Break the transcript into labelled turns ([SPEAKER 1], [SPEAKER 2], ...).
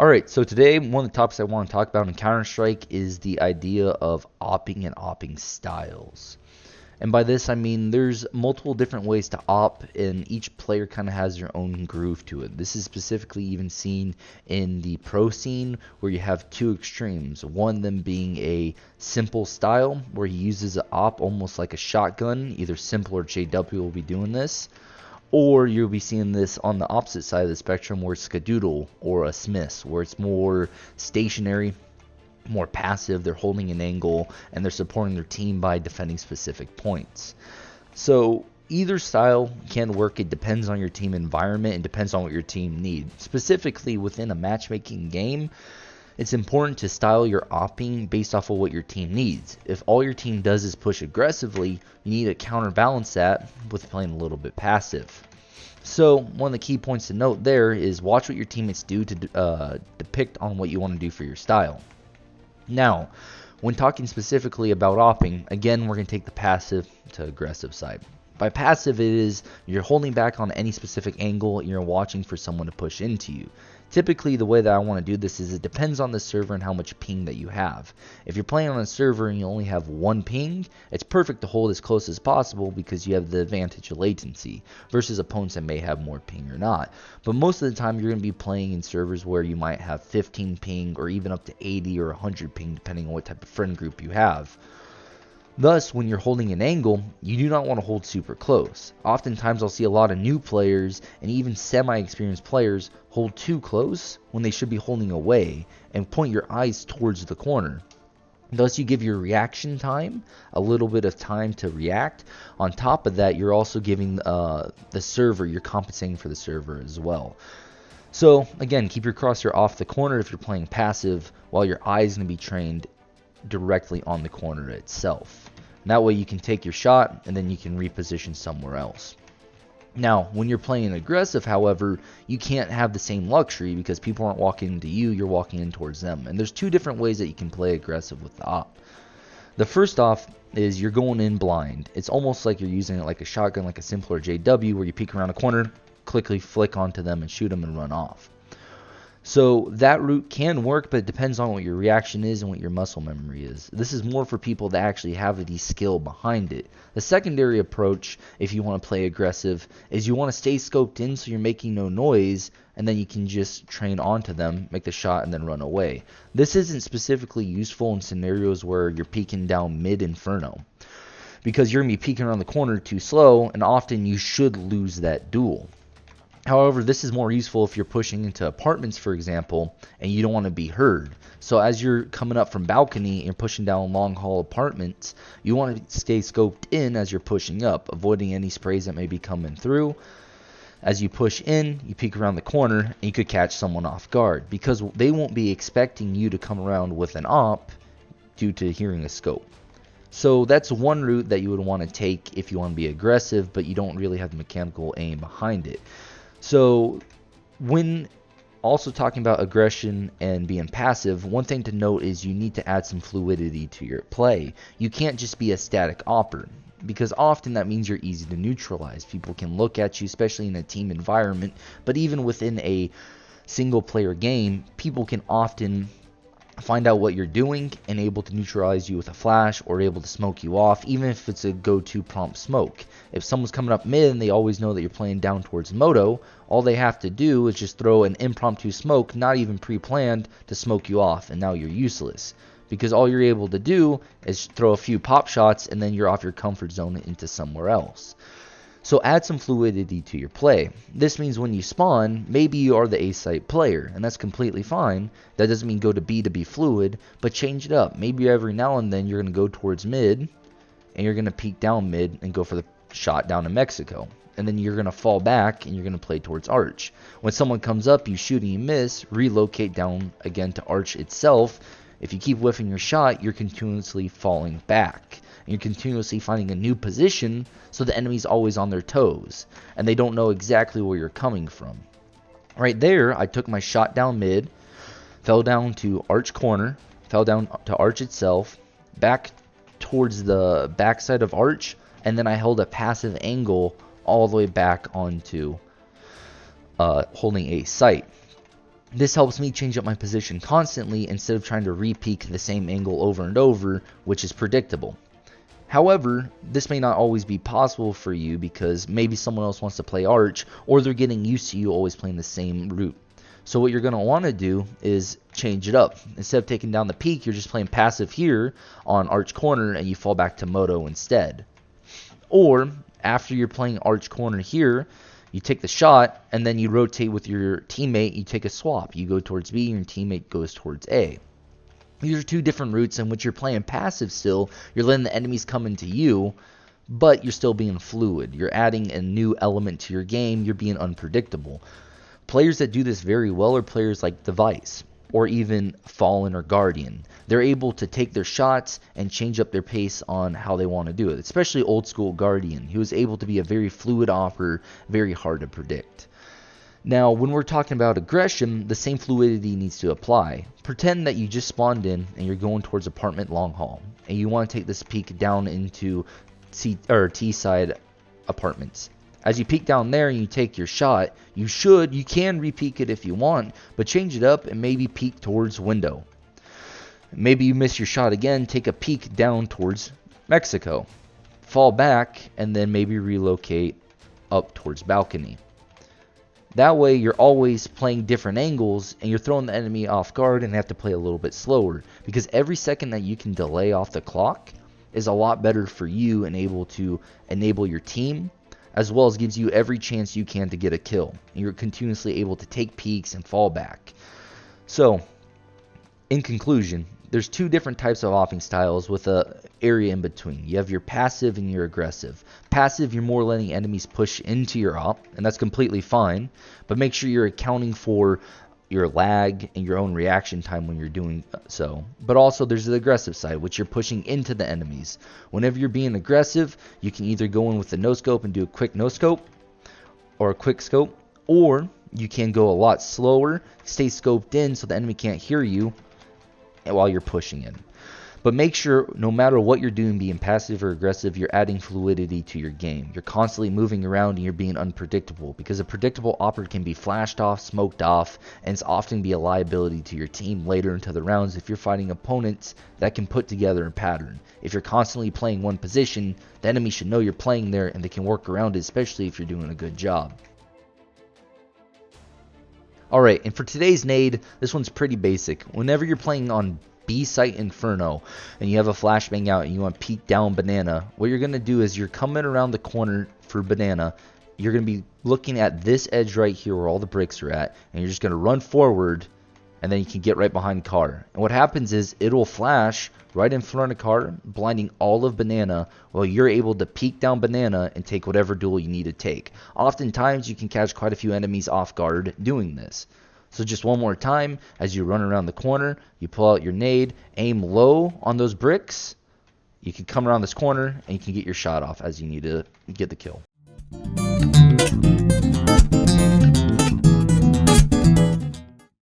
[SPEAKER 1] Alright, so today one of the topics I want to talk about in Counter-Strike is the idea of opping and opping styles. And by this I mean there's multiple different ways to op, and each player kind of has their own groove to it. This is specifically even seen in the pro scene where you have two extremes. One of them being a simple style where he uses an op almost like a shotgun. Either Simple or JW will be doing this. Or you'll be seeing this on the opposite side of the spectrum where it's Skadoodle or a Smiths, where it's more stationary, more passive. They're holding an angle and they're supporting their team by defending specific points. So either style can work. It depends on your team environment and depends on what your team needs. Specifically within a matchmaking game, it's important to style your opping based off of what your team needs. If all your team does is push aggressively, you need to counterbalance that with playing a little bit passive. So one of the key points to note there is watch what your teammates do to depict on what you want to do for your style. Now, when talking specifically about opping, again, we're going to take the passive to aggressive side. By passive, it is you're holding back on any specific angle and you're watching for someone to push into you. Typically, the way that I want to do this is it depends on the server and how much ping that you have. If you're playing on a server and you only have one ping, it's perfect to hold as close as possible because you have the advantage of latency versus opponents that may have more ping or not. But most of the time, you're going to be playing in servers where you might have 15 ping or even up to 80 or 100 ping depending on what type of friend group you have. Thus, when you're holding an angle, you do not want to hold super close. Oftentimes, I'll see a lot of new players and even semi-experienced players hold too close when they should be holding away and point your eyes towards the corner. Thus, you give your reaction time, a little bit of time to react. On top of that, you're also giving the server, you're compensating for the server as well. So, again, keep your crosshair off the corner if you're playing passive, while your eye is going to be trained directly on the corner itself. And that way you can take your shot and then you can reposition somewhere else. Now, when you're playing aggressive, however, you can't have the same luxury because people aren't walking into you, you're walking in towards them. And there's two different ways that you can play aggressive with the op. The first off is you're going in blind. It's almost like you're using it like a shotgun, like a Simple or JW, where you peek around a corner, quickly flick onto them and shoot them and run off. So that route can work, but it depends on what your reaction is and what your muscle memory is. This is more for people that actually have the skill behind it. The secondary approach, if you want to play aggressive, is you want to stay scoped in so you're making no noise, and then you can just train onto them, make the shot, and then run away. This isn't specifically useful in scenarios where you're peeking down mid-inferno, because you're going to be peeking around the corner too slow, and often you should lose that duel. However, this is more useful if you're pushing into apartments, for example, and you don't want to be heard. So as you're coming up from balcony and you're pushing down long haul apartments, you want to stay scoped in as you're pushing up, avoiding any sprays that may be coming through. As you push in, you peek around the corner, and you could catch someone off guard because they won't be expecting you to come around with an op due to hearing a scope. So that's one route that you would want to take if you want to be aggressive, but you don't really have the mechanical aim behind it. So when also talking about aggression and being passive, one thing to note is you need to add some fluidity to your play. You can't just be a static opper, because often that means you're easy to neutralize. People can look at you, especially in a team environment, but even within a single player game, people can often find out what you're doing and able to neutralize you with a flash or able to smoke you off, even if it's a go-to prompt smoke. If someone's coming up mid and they always know that you're playing down towards Moto, all they have to do is just throw an impromptu smoke, not even pre-planned, to smoke you off, and now you're useless. Because all you're able to do is throw a few pop shots and then you're off your comfort zone into somewhere else. So add some fluidity to your play. This means when you spawn, maybe you are the A-site player, and that's completely fine. That doesn't mean go to B to be fluid, but change it up. Maybe every now and then you're going to go towards mid, and you're going to peek down mid and go for the shot down to Mexico. And then you're going to fall back, and you're going to play towards Arch. When someone comes up, you shoot and you miss, relocate down again to Arch itself. If you keep whiffing your shot, you're continuously falling back. And you're continuously finding a new position, so the enemy's always on their toes, and they don't know exactly where you're coming from. Right there, I took my shot down mid, fell down to Arch corner, fell down to Arch itself, back towards the backside of Arch, and then I held a passive angle all the way back onto holding a site. This helps me change up my position constantly instead of trying to re-peek the same angle over and over, which is predictable. However, this may not always be possible for you because maybe someone else wants to play Arch, or they're getting used to you always playing the same route. So what you're going to want to do is change it up. Instead of taking down the peak, you're just playing passive here on Arch Corner and you fall back to Moto instead. Or after you're playing Arch Corner here, you take the shot and then you rotate with your teammate, you take a swap. You go towards B and your teammate goes towards A. These are two different routes in which you're playing passive still. You're letting the enemies come into you, but you're still being fluid. You're adding a new element to your game. You're being unpredictable. Players that do this very well are players like Device or even Fallen or Guardian. They're able to take their shots and change up their pace on how they want to do it, especially old school Guardian. He was able to be a very fluid opper, very hard to predict. Now, when we're talking about aggression, the same fluidity needs to apply. Pretend that you just spawned in and you're going towards apartment long haul, and you want to take this peek down into T-side apartments. As you peek down there and you take your shot, you can re-peek it if you want, but change it up and maybe peek towards window. Maybe you miss your shot again, take a peek down towards Mexico. Fall back and then maybe relocate up towards balcony. That way you're always playing different angles and you're throwing the enemy off guard and have to play a little bit slower. Because every second that you can delay off the clock is a lot better for you and able to enable your team, as well as gives you every chance you can to get a kill. And you're continuously able to take peeks and fall back. So, in conclusion, there's two different types of opping styles with a area in between. You have your passive and your aggressive. Passive, you're more letting enemies push into your op, and that's completely fine, but make sure you're accounting for your lag and your own reaction time when you're doing so. But also there's the aggressive side, which you're pushing into the enemies. Whenever you're being aggressive, you can either go in with the no scope and do a quick no scope or a quick scope, or you can go a lot slower, stay scoped in so the enemy can't hear you while you're pushing in. But make sure, no matter what you're doing, being passive or aggressive, you're adding fluidity to your game. You're constantly moving around and you're being unpredictable, because a predictable opper can be flashed off, smoked off, and it's often be a liability to your team later into the rounds if you're fighting opponents that can put together a pattern. If you're constantly playing one position, the enemy should know you're playing there and they can work around it, especially if you're doing a good job. Alright, and for today's nade, this one's pretty basic. Whenever you're playing on B site Inferno and you have a flashbang out and you want to peek down banana, what you're going to do is you're coming around the corner for banana. You're going to be looking at this edge right here where all the bricks are at, and you're just going to run forward and then you can get right behind car. And what happens is it'll flash right in front of car, blinding all of banana, while you're able to peek down banana and take whatever duel you need to take. Oftentimes you can catch quite a few enemies off guard doing this. So just one more time, as you run around the corner, you pull out your nade, aim low on those bricks, you can come around this corner and you can get your shot off as you need to get the kill.